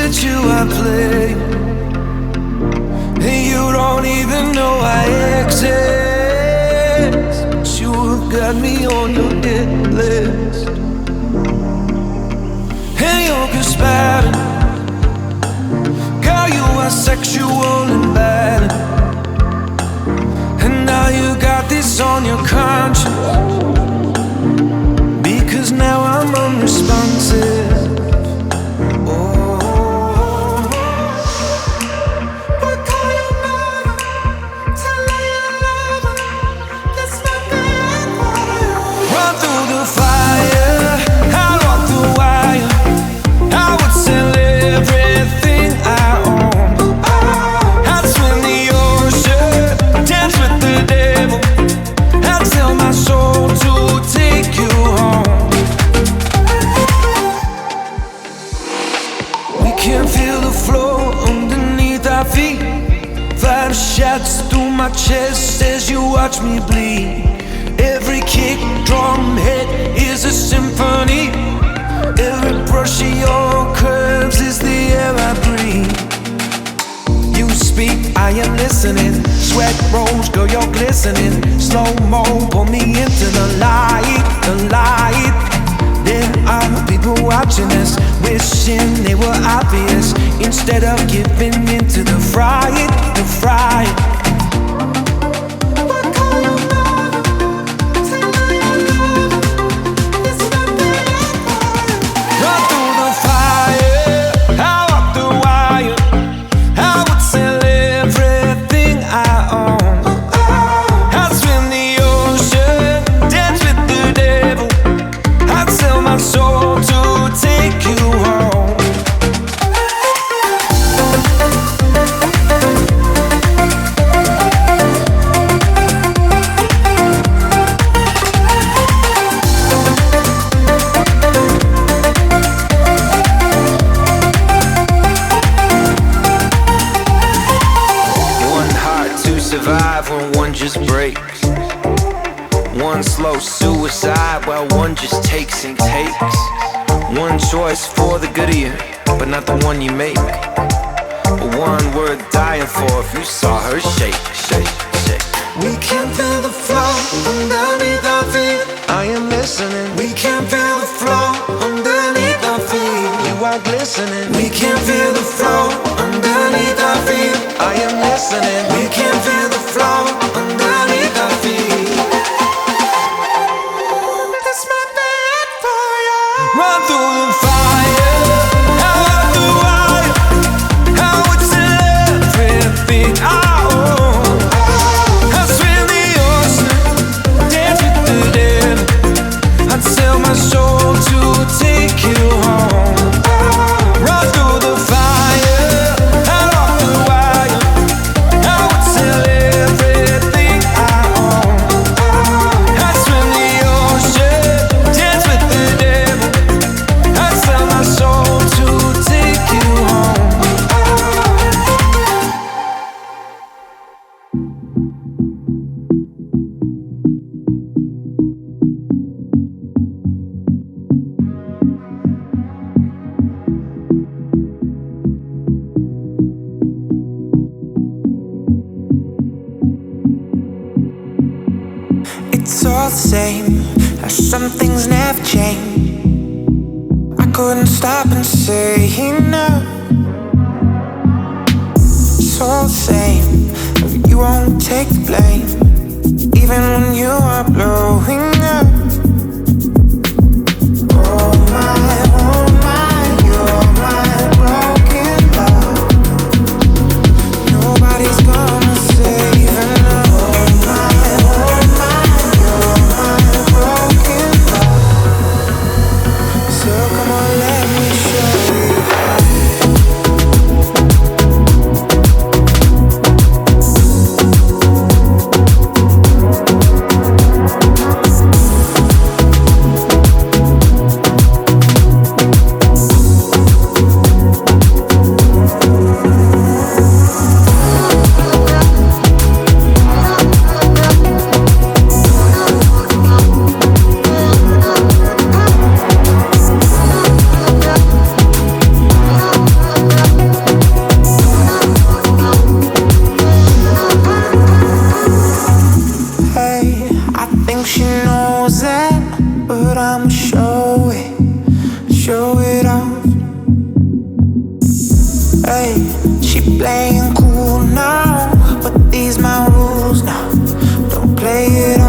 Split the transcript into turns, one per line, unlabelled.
with you I play, and you don't even know I exist. You have got me on your hit list, and you're conspiring. Girl, you are sexual and bad, and now you got this on your conscience, because now I'm unresponsive. Shots through my chest as you watch me bleed. Every kick, drum hit is a symphony. Every brush of your curves is the air I breathe. You speak, I am listening. Sweat rolls, girl, you're glistening. Slow-mo, pull me into the light, the light. There are people watching us, wishing they were obvious, instead of giving into the fright, the fright. Run through the fire, I walk the wire. I would sell everything I own. I'd swim the ocean, dance with the devil. I'd sell my soul to take you home. One heart to survive when one just breaks. One slow suicide while one just takes and takes. One choice for the good of you, but not the one you make. One worth dying for if you saw her shake, shake, shake. We can feel the flow underneath our feet. I am listening. We can feel the flow underneath our feet. You are glistening. We can feel the flow underneath our feet. I am listening. We can feel the flow underneath our feet. Run through the fire, out the wire. I would sell everything I own. I'd swim the ocean, dance with the devil. I'd sell my soul to take you home. Run through the fire, out the wire. I would sell everything I own. I'd swim the ocean, dance with the devil. I'd sell my soul to take you home. It's all the same, some things never change. I couldn't stop and say no. It's all the same, you won't take the blame, even when you are blowing up. Oh my, you're my broken love. Nobody's gonna save enough. Oh my, you're my broken love. So come on, let me show you. Hey, she playing cool now, but these my rules now. Don't play it